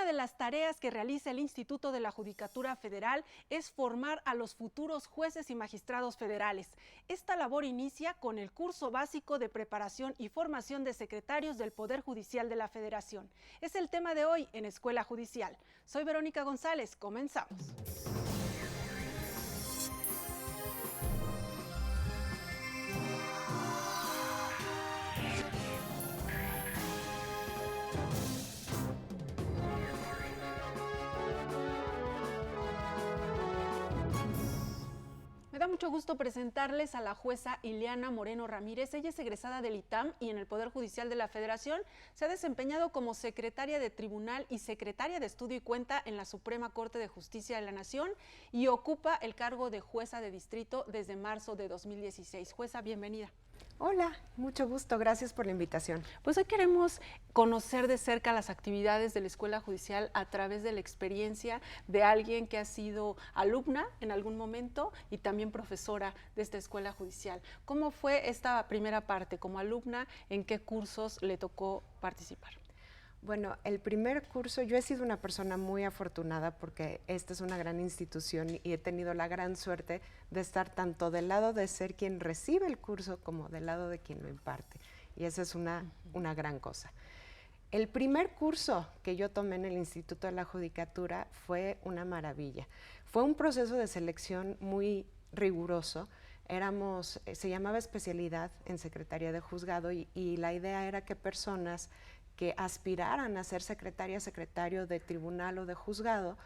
Una de las tareas que realiza el Instituto de la Judicatura Federal es formar a los futuros jueces y magistrados federales. Esta labor inicia con el curso básico de preparación y formación de secretarios del Poder Judicial de la Federación. Es el tema de hoy en Escuela Judicial. Soy Verónica González, comenzamos. Me da mucho gusto presentarles a la jueza Ileana Moreno Ramírez. Ella es egresada del ITAM y en el Poder Judicial de la Federación se ha desempeñado como secretaria de Tribunal y secretaria de Estudio y Cuenta en la Suprema Corte de Justicia de la Nación y ocupa el cargo de jueza de distrito desde marzo de 2016. Jueza, bienvenida. Hola, mucho gusto, gracias por la invitación. Pues hoy queremos conocer de cerca las actividades de la Escuela Judicial a través de la experiencia de alguien que ha sido alumna en algún momento y también profesora de esta Escuela Judicial. ¿Cómo fue esta primera parte como alumna? ¿En qué cursos le tocó participar? Bueno, el primer curso, yo he sido una persona muy afortunada porque esta es una gran institución y he tenido la gran suerte de estar tanto del lado de ser quien recibe el curso como del lado de quien lo imparte. Y esa es una gran cosa. El primer curso que yo tomé en el Instituto de la Judicatura fue una maravilla. Fue un proceso de selección muy riguroso. Se llamaba especialidad en Secretaría de Juzgado y la idea era que personas que aspiraran a ser secretario de tribunal o de juzgado,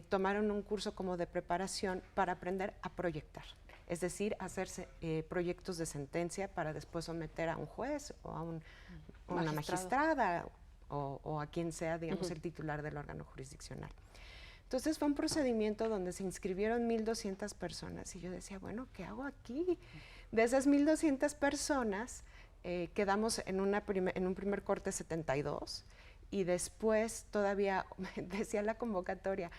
tomaron un curso como de preparación para aprender a proyectar, es decir, hacerse proyectos de sentencia para después someter a un juez o a una magistrada o a quien sea, digamos, el titular del órgano jurisdiccional. Entonces fue un procedimiento donde se inscribieron 1,200 personas y yo decía, bueno, ¿qué hago aquí? De esas 1,200 personas, quedamos en un primer corte 72 y después todavía, decía la convocatoria,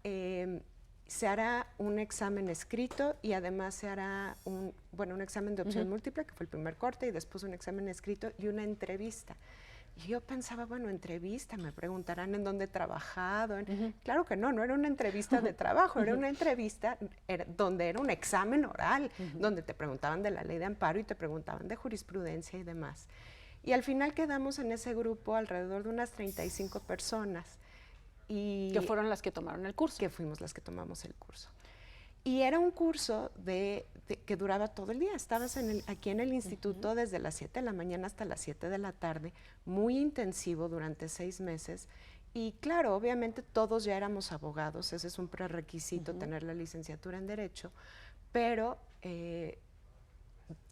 se hará un examen escrito y además se hará un examen de opción múltiple, que fue el primer corte, y después un examen escrito y una entrevista. Y yo pensaba, bueno, entrevista, me preguntarán en dónde he trabajado. Claro que no era una entrevista de trabajo, era una entrevista donde era un examen oral, donde te preguntaban de la ley de amparo y te preguntaban de jurisprudencia y demás. Y al final quedamos en ese grupo alrededor de unas 35 personas. Que fueron las que tomaron el curso. Que fuimos las que tomamos el curso. Y era un curso que duraba todo el día. Estabas aquí en el instituto desde las 7 de la mañana hasta las 7 de la tarde, muy intensivo durante 6 meses. Y claro, obviamente todos ya éramos abogados, ese es un prerequisito, tener la licenciatura en Derecho, pero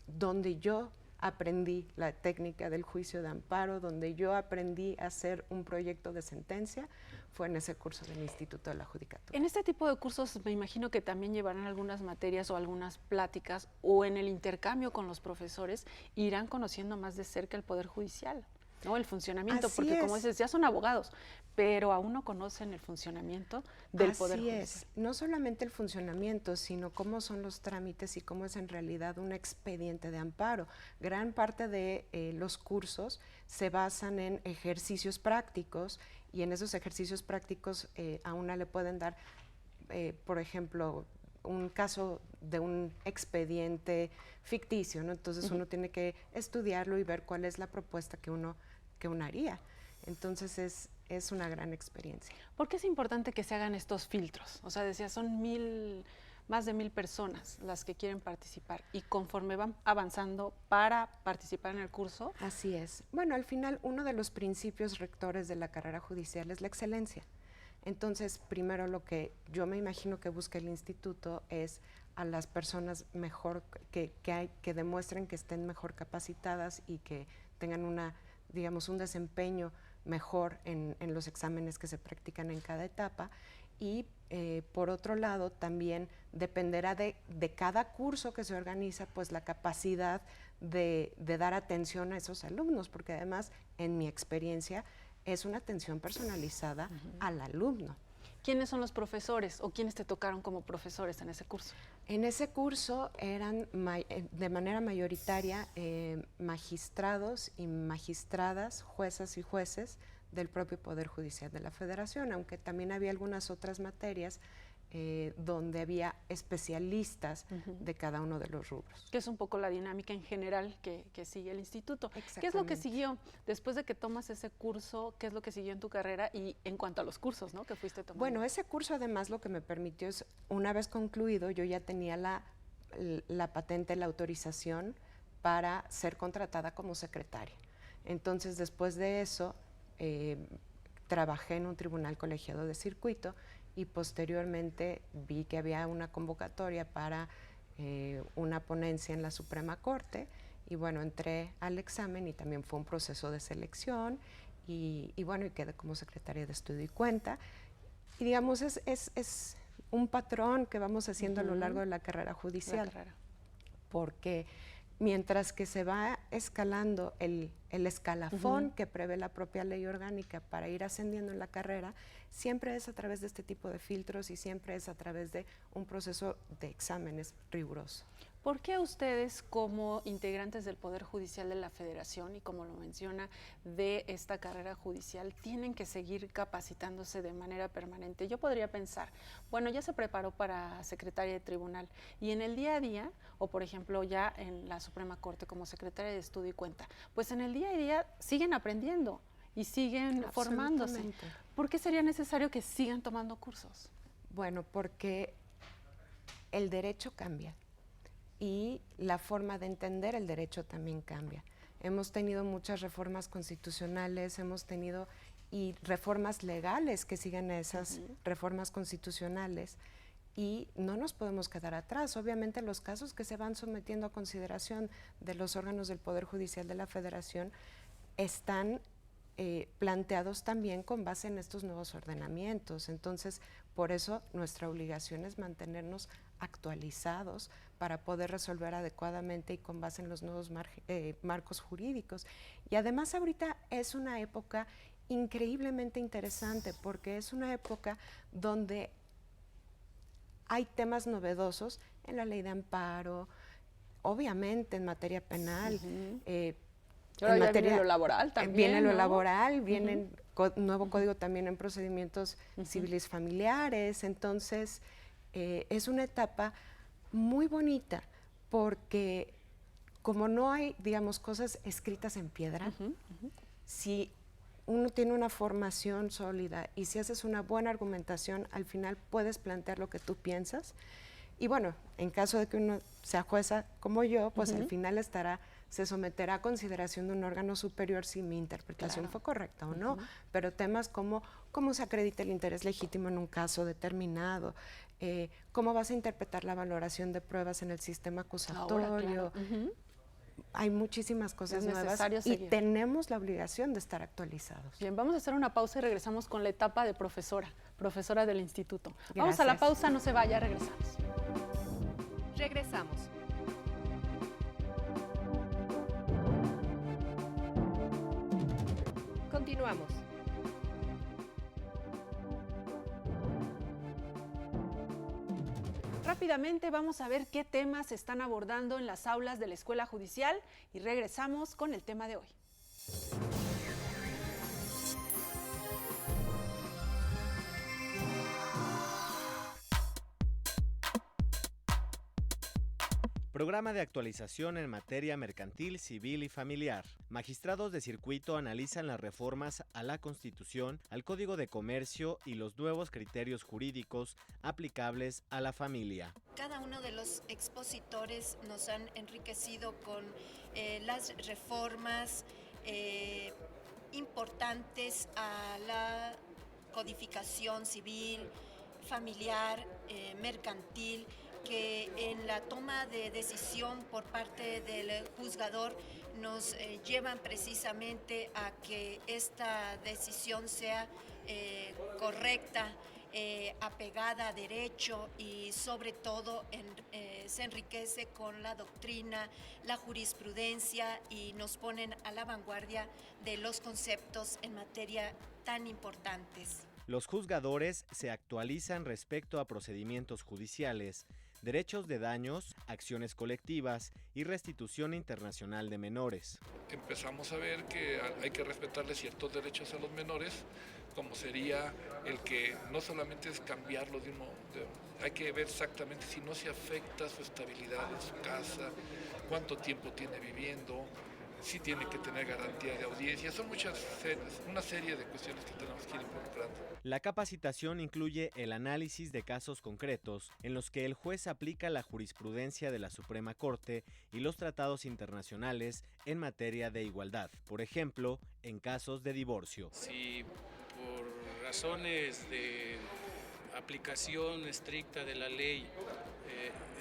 donde yo aprendí la técnica del juicio de amparo, donde yo aprendí a hacer un proyecto de sentencia, fue en ese curso del Instituto de la Judicatura. En este tipo de cursos me imagino que también llevarán algunas materias o algunas pláticas o en el intercambio con los profesores irán conociendo más de cerca el Poder Judicial, ¿no? El funcionamiento, Así porque es. como dices, ya son abogados, pero aún no conocen el funcionamiento del Poder Judicial. Así es, no solamente el funcionamiento, sino cómo son los trámites y cómo es en realidad un expediente de amparo. Gran parte de los cursos se basan en ejercicios prácticos y en esos ejercicios prácticos a una le pueden dar, por ejemplo, un caso de un expediente ficticio, ¿no? Entonces uno tiene que estudiarlo y ver cuál es la propuesta que uno haría. Entonces es una gran experiencia. ¿Por qué es importante que se hagan estos filtros? O sea, decía, son más de 1,000 personas las que quieren participar y conforme van avanzando para participar en el curso. Así es. Bueno, al final uno de los principios rectores de la carrera judicial es la excelencia. Entonces, primero lo que yo me imagino que busca el instituto es a las personas mejor que demuestren que estén mejor capacitadas y que tengan un desempeño mejor en los exámenes que se practican en cada etapa. Y por otro lado, también dependerá de cada curso que se organiza, pues la capacidad de dar atención a esos alumnos, porque además, en mi experiencia, es una atención personalizada al alumno. ¿Quiénes son los profesores o quiénes te tocaron como profesores en ese curso? En ese curso eran de manera mayoritaria magistrados y magistradas, juezas y jueces del propio Poder Judicial de la Federación, aunque también había algunas otras materias donde había especialistas de cada uno de los rubros. Que es un poco la dinámica en general que sigue el instituto. ¿Qué es lo que siguió después de que tomas ese curso? ¿Qué es lo que siguió en tu carrera? Y en cuanto a los cursos, ¿no?, que fuiste tomando. Bueno, ese curso además lo que me permitió es, una vez concluido, yo ya tenía la patente, la autorización para ser contratada como secretaria. Entonces, después de eso, trabajé en un tribunal colegiado de circuito y posteriormente vi que había una convocatoria para una ponencia en la Suprema Corte y bueno, entré al examen y también fue un proceso de selección y bueno, y quedé como secretaria de estudio y cuenta. Y digamos, es un patrón que vamos haciendo a lo largo de la carrera judicial, porque mientras que se va escalando el escalafón que prevé la propia ley orgánica para ir ascendiendo en la carrera, siempre es a través de este tipo de filtros y siempre es a través de un proceso de exámenes riguroso. ¿Por qué ustedes, como integrantes del Poder Judicial de la Federación y como lo menciona, de esta carrera judicial, tienen que seguir capacitándose de manera permanente? Yo podría pensar, bueno, ya se preparó para secretaria de tribunal y en el día a día, o por ejemplo ya en la Suprema Corte como secretaria de estudio y cuenta, pues en el día a día siguen aprendiendo y siguen formándose. ¿Por qué sería necesario que sigan tomando cursos? Bueno, porque el derecho cambia. Y la forma de entender el derecho también cambia. Hemos tenido muchas reformas constitucionales, hemos tenido y reformas legales que siguen a esas reformas constitucionales y no nos podemos quedar atrás. Obviamente los casos que se van sometiendo a consideración de los órganos del Poder Judicial de la Federación están planteados también con base en estos nuevos ordenamientos. Entonces, por eso nuestra obligación es mantenernos actualizados para poder resolver adecuadamente y con base en los nuevos marcos jurídicos. Y además ahorita es una época increíblemente interesante porque es una época donde hay temas novedosos en la ley de amparo, obviamente en materia penal, en materia, viene lo laboral también. Viene lo laboral, viene nuevo código también en procedimientos civiles familiares. Entonces, es una etapa muy bonita porque como no hay, digamos, cosas escritas en piedra, si uno tiene una formación sólida y si haces una buena argumentación, al final puedes plantear lo que tú piensas. Y bueno, en caso de que uno sea jueza como yo, pues al final se someterá a consideración de un órgano superior si mi interpretación fue correcta o no, pero temas como cómo se acredita el interés legítimo en un caso determinado, cómo vas a interpretar la valoración de pruebas en el sistema acusatorio. Hay muchísimas cosas nuevas y tenemos la obligación de estar actualizados. Bien, vamos a hacer una pausa y regresamos con la etapa de profesora del instituto. Gracias. Vamos a la pausa, no se vaya, regresamos. Regresamos. Continuamos. Rápidamente vamos a ver qué temas se están abordando en las aulas de la Escuela Judicial y regresamos con el tema de hoy. Programa de actualización en materia mercantil, civil y familiar. Magistrados de circuito analizan las reformas a la Constitución, al Código de Comercio y los nuevos criterios jurídicos aplicables a la familia. Cada uno de los expositores nos han enriquecido con las reformas importantes a la codificación civil, familiar, mercantil, que en la toma de decisión por parte del juzgador nos llevan precisamente a que esta decisión sea correcta, apegada a derecho y sobre todo se enriquece con la doctrina, la jurisprudencia y nos ponen a la vanguardia de los conceptos en materia tan importantes. Los juzgadores se actualizan respecto a procedimientos judiciales, derechos de daños, acciones colectivas y restitución internacional de menores. Empezamos a ver que hay que respetarle ciertos derechos a los menores, como sería el que no solamente es cambiarlo hay que ver exactamente si no se afecta su estabilidad en su casa, cuánto tiempo tiene viviendo, si tiene que tener garantía de audiencia. Son una serie de cuestiones que tenemos que ir involucrando. La capacitación incluye el análisis de casos concretos en los que el juez aplica la jurisprudencia de la Suprema Corte y los tratados internacionales en materia de igualdad, por ejemplo, en casos de divorcio. Si por razones de aplicación estricta de la ley,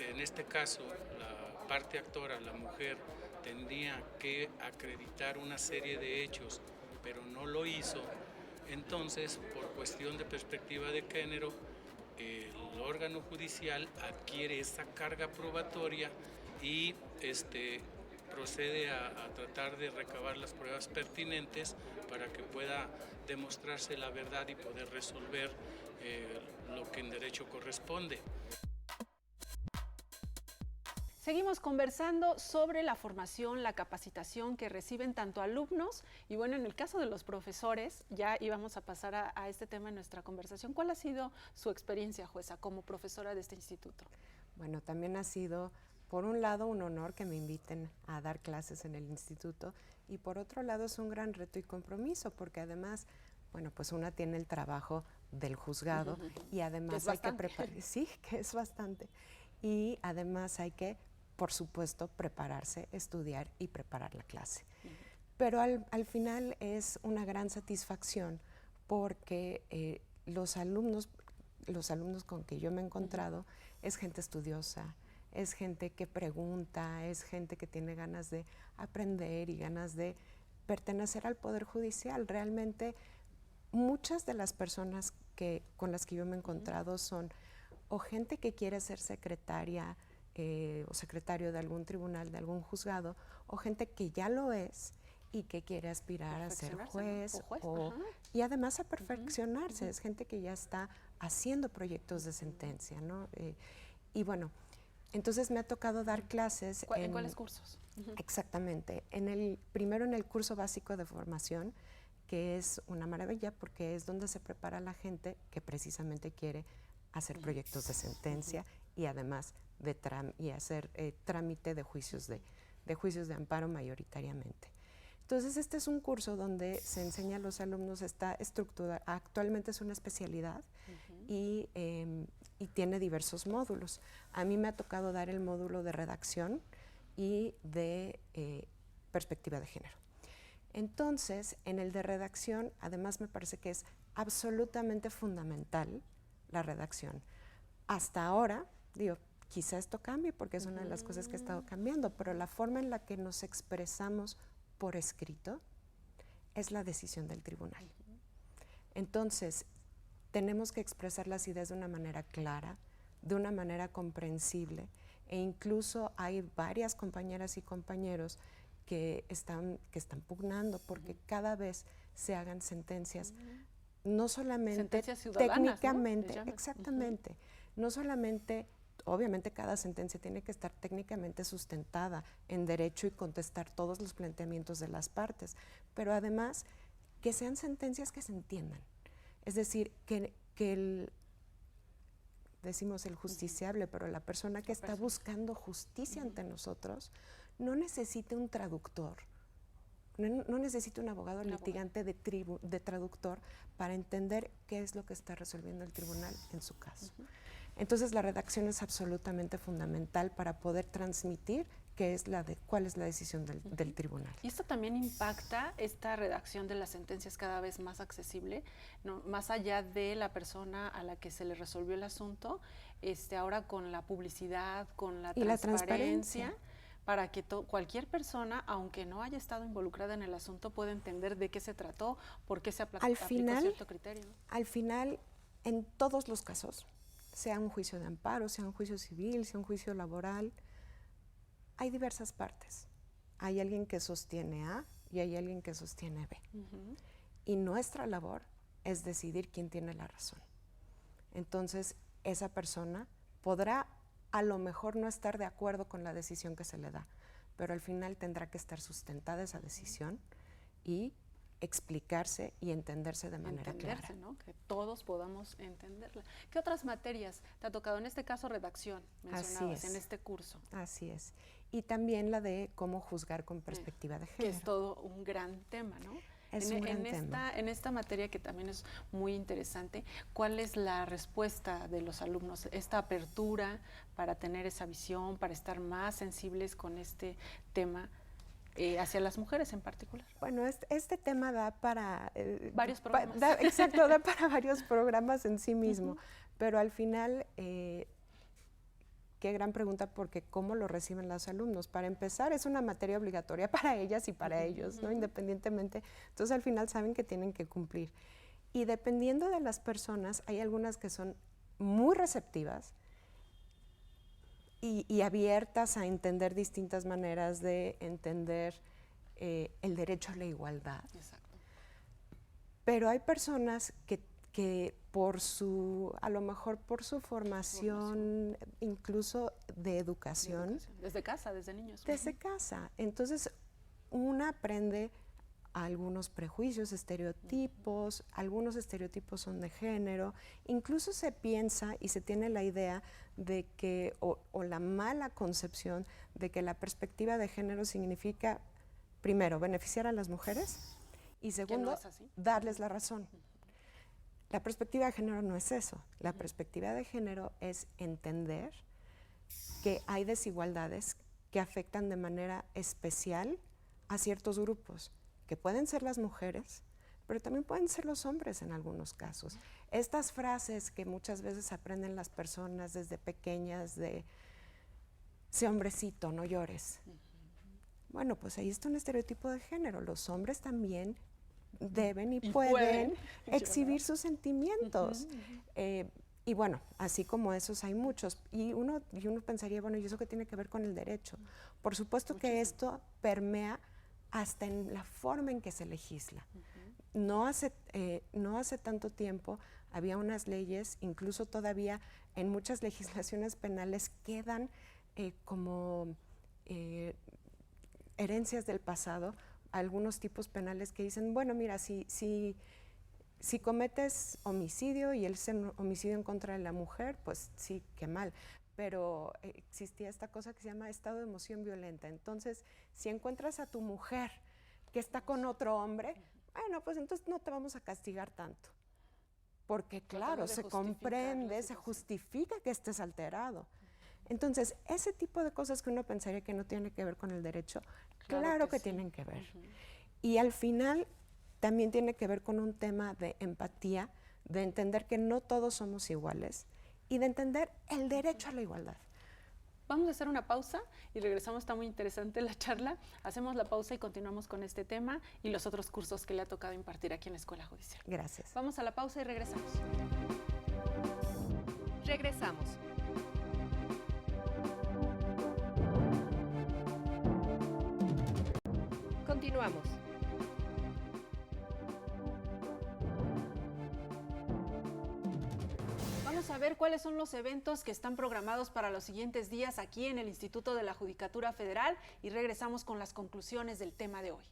en este caso la parte actora, la mujer, tendría que acreditar una serie de hechos, pero no lo hizo, entonces, por cuestión de perspectiva de género, el órgano judicial adquiere esa carga probatoria y procede a tratar de recabar las pruebas pertinentes para que pueda demostrarse la verdad y poder resolver lo que en derecho corresponde. Seguimos conversando sobre la formación, la capacitación que reciben tanto alumnos y bueno, en el caso de los profesores, ya íbamos a pasar a este tema en nuestra conversación. ¿Cuál ha sido su experiencia, jueza, como profesora de este instituto? Bueno, también ha sido, por un lado, un honor que me inviten a dar clases en el instituto y por otro lado es un gran reto y compromiso porque además, bueno, pues una tiene el trabajo del juzgado y además hay que preparar, sí, que es bastante, y además hay que, por supuesto, prepararse, estudiar y preparar la clase. Pero al final es una gran satisfacción porque los alumnos con que yo me he encontrado es gente estudiosa, es gente que pregunta, es gente que tiene ganas de aprender y ganas de pertenecer al Poder Judicial. Realmente muchas de las personas con las que yo me he encontrado son o gente que quiere ser secretaria o secretario de algún tribunal, de algún juzgado, o gente que ya lo es y que quiere aspirar a ser juez, y además a perfeccionarse. Es gente que ya está haciendo proyectos de sentencia, ¿no? Y bueno, entonces me ha tocado dar clases. ¿En cuáles cursos? Exactamente. Primero en el curso básico de formación, que es una maravilla porque es donde se prepara la gente que precisamente quiere hacer proyectos de sentencia y además hacer trámite de juicios de amparo mayoritariamente. Entonces este es un curso donde se enseña a los alumnos esta estructura, actualmente es una especialidad y tiene diversos módulos. A mí me ha tocado dar el módulo de redacción y de perspectiva de género. Entonces, en el de redacción, además me parece que es absolutamente fundamental la redacción. Hasta ahora, quizá esto cambie porque es una de las cosas que ha estado cambiando, pero la forma en la que nos expresamos por escrito es la decisión del tribunal. Entonces, tenemos que expresar las ideas de una manera clara, de una manera comprensible, e incluso hay varias compañeras y compañeros que están pugnando porque cada vez se hagan sentencias, no solamente técnicamente, ¿no? Exactamente, no solamente, obviamente cada sentencia tiene que estar técnicamente sustentada en derecho y contestar todos los planteamientos de las partes, pero además que sean sentencias que se entiendan, es decir, decimos el justiciable, pero la persona que está buscando justicia ante nosotros no necesita un traductor, no necesita un abogado litigante de traductor para entender qué es lo que está resolviendo el tribunal en su caso. Entonces la redacción es absolutamente fundamental para poder transmitir cuál es la decisión del tribunal. Y esto también impacta esta redacción de las sentencias cada vez más accesible, ¿no? Más allá de la persona a la que se le resolvió el asunto, ahora con la publicidad, con la transparencia, para que cualquier persona, aunque no haya estado involucrada en el asunto, pueda entender de qué se trató, por qué se aplicó cierto criterio. Al final, en todos los casos, sea un juicio de amparo, sea un juicio civil, sea un juicio laboral, hay diversas partes. Hay alguien que sostiene A y hay alguien que sostiene B. Y nuestra labor es decidir quién tiene la razón. Entonces, esa persona podrá a lo mejor no estar de acuerdo con la decisión que se le da, pero al final tendrá que estar sustentada esa decisión y explicarse y entenderse de manera clara. ¿No? Que todos podamos entenderla. ¿Qué otras materias te ha tocado? En este caso, redacción, mencionabas, en este curso. Así es. Y también la de cómo juzgar con perspectiva de género. Que es todo un gran tema, ¿no? Es un gran tema. En esta materia, que también es muy interesante, ¿cuál es la respuesta de los alumnos? Esta apertura para tener esa visión, para estar más sensibles con este tema, hacia las mujeres en particular. Bueno, este tema da para... varios programas. Exacto, da para varios programas en sí mismo, pero al final, qué gran pregunta, porque ¿cómo lo reciben los alumnos? Para empezar, es una materia obligatoria para ellas y para ellos, ¿no? Independientemente. Entonces, al final saben que tienen que cumplir. Y dependiendo de las personas, hay algunas que son muy receptivas y abiertas a entender distintas maneras de entender el derecho a la igualdad. Exacto. Pero hay personas que a lo mejor por su formación, incluso de educación. Desde casa, desde niños. Desde casa. Entonces, una aprende algunos prejuicios, estereotipos, algunos estereotipos son de género, incluso se piensa y se tiene la idea de que, o la mala concepción de que la perspectiva de género significa, primero, beneficiar a las mujeres y segundo, darles la razón. La perspectiva de género no es eso. La perspectiva de género es entender que hay desigualdades que afectan de manera especial a ciertos grupos, que pueden ser las mujeres, pero también pueden ser los hombres en algunos casos. Estas frases que muchas veces aprenden las personas desde pequeñas de sé hombrecito, no llores. Bueno, pues ahí está un estereotipo de género. Los hombres también deben y pueden exhibir sus sentimientos. Y bueno, así como esos hay muchos. Y uno pensaría, bueno, ¿y eso qué tiene que ver con el derecho? Por supuesto que esto permea hasta en la forma en que se legisla. No hace tanto tiempo había unas leyes, incluso todavía en muchas legislaciones penales quedan como herencias del pasado, algunos tipos penales que dicen, bueno, mira, si cometes homicidio y es un homicidio en contra de la mujer, pues sí, qué mal. Pero existía esta cosa que se llama estado de emoción violenta. Entonces, si encuentras a tu mujer que está con otro hombre, bueno, pues entonces no te vamos a castigar tanto. Porque claro, se comprende, se justifica que estés alterado. Entonces, ese tipo de cosas que uno pensaría que no tiene que ver con el derecho, claro que tienen que ver. Y al final también tiene que ver con un tema de empatía, de entender que no todos somos iguales y de entender el derecho a la igualdad. Vamos a hacer una pausa y regresamos. Está muy interesante la charla. Hacemos la pausa y continuamos con este tema y los otros cursos que le ha tocado impartir aquí en la Escuela Judicial. Gracias. Vamos a la pausa y regresamos. Regresamos. Continuamos. Vamos a ver cuáles son los eventos que están programados para los siguientes días aquí en el Instituto de la Judicatura Federal y regresamos con las conclusiones del tema de hoy.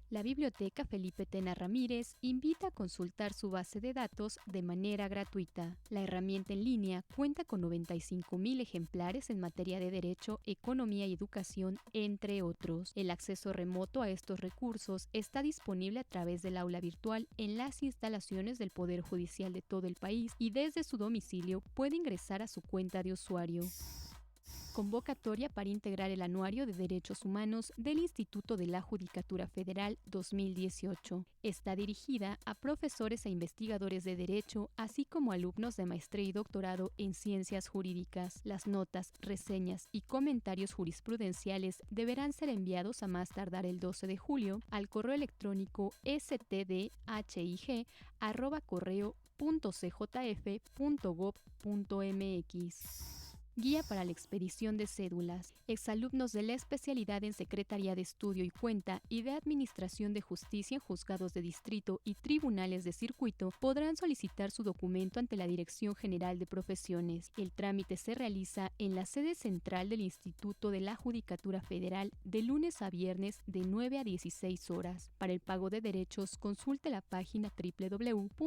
La Biblioteca Felipe Tena Ramírez invita a consultar su base de datos de manera gratuita. La herramienta en línea cuenta con 95,000 ejemplares en materia de derecho, economía y educación, entre otros. El acceso remoto a estos recursos está disponible a través del aula virtual en las instalaciones del Poder Judicial de todo el país y desde su domicilio puede ingresar a su cuenta de usuario. Convocatoria para integrar el Anuario de Derechos Humanos del Instituto de la Judicatura Federal 2018. Está dirigida a profesores e investigadores de Derecho, así como alumnos de maestría y doctorado en Ciencias Jurídicas. Las notas, reseñas y comentarios jurisprudenciales deberán ser enviados a más tardar el 12 de julio al correo electrónico stdhig@correo.cjf.gov.mx. guía para la expedición de cédulas. Exalumnos de la especialidad en Secretaría de Estudio y Cuenta y de Administración de Justicia en juzgados de distrito y tribunales de circuito podrán solicitar su documento ante la Dirección General de Profesiones. El trámite se realiza en la sede central del Instituto de la Judicatura Federal de lunes a viernes de 9 a 16 horas. Para el pago de derechos, consulte la página www.ijf.gov.mx.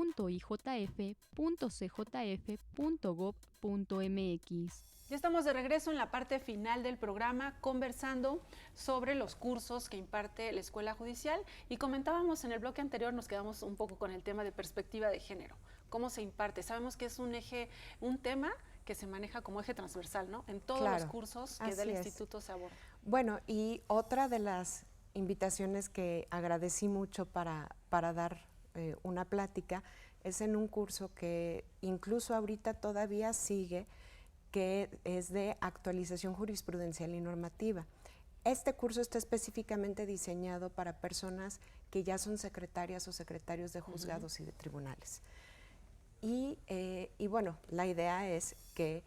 Ya estamos de regreso en la parte final del programa conversando sobre los cursos que imparte la Escuela Judicial y comentábamos en el bloque anterior, nos quedamos un poco con el tema de perspectiva de género. ¿Cómo se imparte? Sabemos que es un tema que se maneja como eje transversal, ¿no? En todos los cursos que del instituto se aborda. Bueno, y otra de las invitaciones que agradecí mucho para dar una plática es en un curso que incluso ahorita todavía sigue, que es de actualización jurisprudencial y normativa. Este curso está específicamente diseñado para personas que ya son secretarias o secretarios de juzgados y de tribunales. Y bueno, la idea es que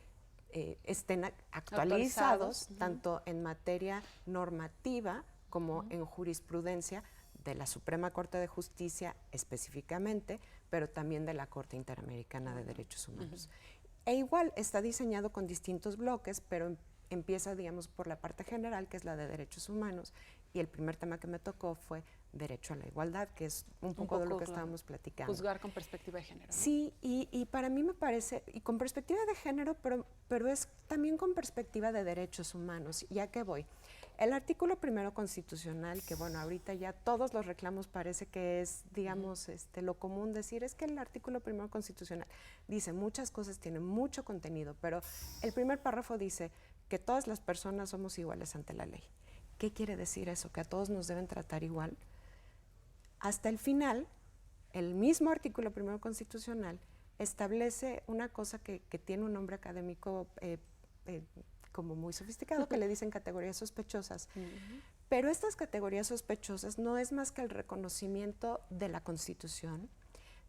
estén actualizados tanto en materia normativa como en jurisprudencia de la Suprema Corte de Justicia específicamente, pero también de la Corte Interamericana de Derechos Humanos. E igual está diseñado con distintos bloques, pero empieza, digamos, por la parte general, que es la de derechos humanos, y el primer tema que me tocó fue derecho a la igualdad, que es un poco de lo que estábamos platicando. Juzgar con perspectiva de género, ¿no? Sí, y para mí me parece, y con perspectiva de género, pero es también con perspectiva de derechos humanos. ¿Ya qué voy? El artículo primero constitucional, que bueno, ahorita ya todos los reclamos parece que es, digamos, lo común decir, es que el artículo primero constitucional dice muchas cosas, tiene mucho contenido, pero el primer párrafo dice que todas las personas somos iguales ante la ley. ¿Qué quiere decir eso? ¿Que a todos nos deben tratar igual? Hasta el final, el mismo artículo primero constitucional establece una cosa que tiene un nombre académico como muy sofisticado, que le dicen categorías sospechosas. Pero estas categorías sospechosas no es más que el reconocimiento de la Constitución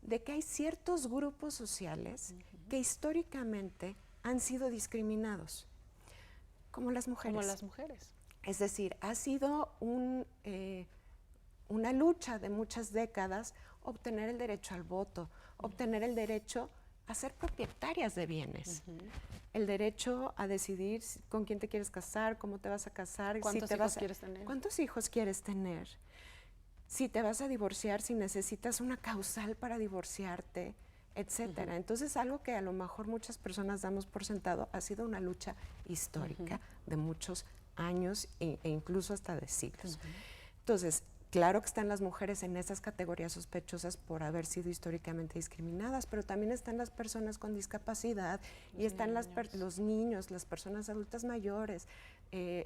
de que hay ciertos grupos sociales que históricamente han sido discriminados, como las mujeres. Como las mujeres. Es decir, ha sido una lucha de muchas décadas obtener el derecho al voto, obtener el derecho a ser propietarias de bienes, el derecho a decidir con quién te quieres casar, cómo te vas a casar, ¿Cuántos hijos quieres tener? ¿Cuántos hijos quieres tener? Si te vas a divorciar, si necesitas una causal para divorciarte, etcétera. Entonces, algo que a lo mejor muchas personas damos por sentado ha sido una lucha histórica de muchos años e incluso hasta de siglos. Entonces, claro que están las mujeres en esas categorías sospechosas por haber sido históricamente discriminadas, pero también están las personas con discapacidad y están los niños, las personas adultas mayores,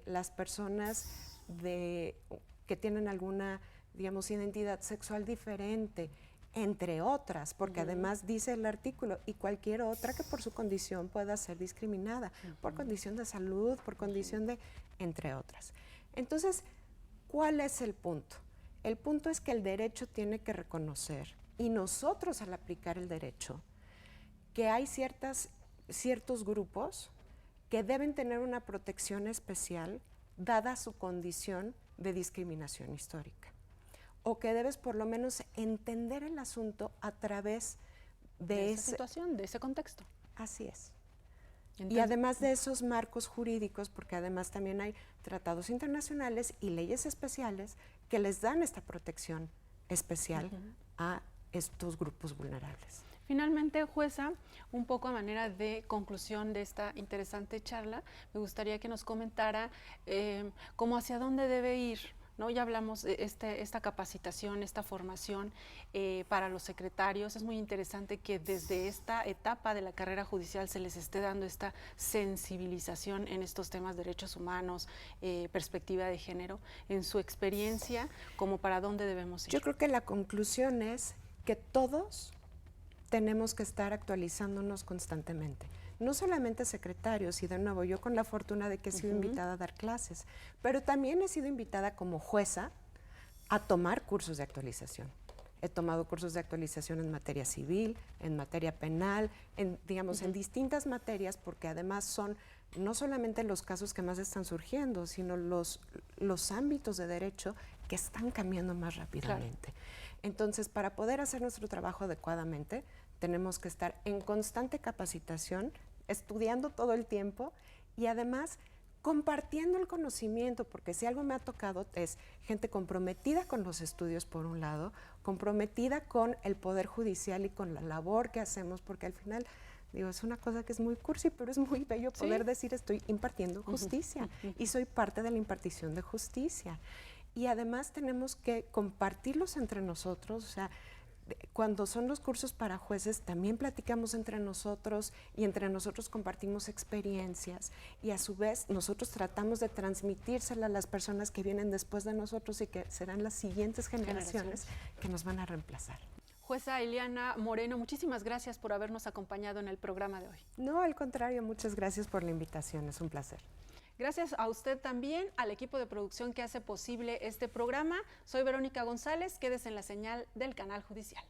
las personas que tienen alguna, digamos, identidad sexual diferente, entre otras, porque además dice el artículo, y cualquier otra que por su condición pueda ser discriminada, por condición de salud, por condición de, entre otras. Entonces, ¿cuál es el punto? El punto es que el derecho tiene que reconocer, y nosotros al aplicar el derecho, que hay ciertos grupos que deben tener una protección especial dada su condición de discriminación histórica, o que debes por lo menos entender el asunto a través de esa situación, de ese contexto. Así es. Entonces, y además de esos marcos jurídicos, porque además también hay tratados internacionales y leyes especiales que les dan esta protección especial a estos grupos vulnerables. Finalmente, jueza, un poco a manera de conclusión de esta interesante charla, me gustaría que nos comentara cómo hacia dónde debe ir, ¿no? Ya hablamos de esta capacitación, esta formación para los secretarios. Es muy interesante que desde esta etapa de la carrera judicial se les esté dando esta sensibilización en estos temas de derechos humanos, perspectiva de género. En su experiencia, ¿cómo para dónde debemos ir? Yo creo que la conclusión es que todos tenemos que estar actualizándonos constantemente. No solamente secretarios, y de nuevo, yo con la fortuna de que he sido invitada a dar clases, pero también he sido invitada como jueza a tomar cursos de actualización. He tomado cursos de actualización en materia civil, en materia penal, en distintas materias, porque además son no solamente los casos que más están surgiendo, sino los ámbitos de derecho que están cambiando más rápidamente. Claro. Entonces, para poder hacer nuestro trabajo adecuadamente, tenemos que estar en constante capacitación, estudiando todo el tiempo y además compartiendo el conocimiento, porque si algo me ha tocado es gente comprometida con los estudios por un lado, comprometida con el Poder Judicial y con la labor que hacemos, porque al final, digo, es una cosa que es muy cursi, pero es muy bello poder decir estoy impartiendo justicia y soy parte de la impartición de justicia. Y además tenemos que compartirlos entre nosotros, o sea, cuando son los cursos para jueces también platicamos entre nosotros y entre nosotros compartimos experiencias y a su vez nosotros tratamos de transmitírsela a las personas que vienen después de nosotros y que serán las siguientes generaciones que nos van a reemplazar. Jueza Ileana Moreno, muchísimas gracias por habernos acompañado en el programa de hoy. No, al contrario, muchas gracias por la invitación, es un placer. Gracias a usted también, al equipo de producción que hace posible este programa. Soy Verónica González, quédese en la señal del Canal Judicial.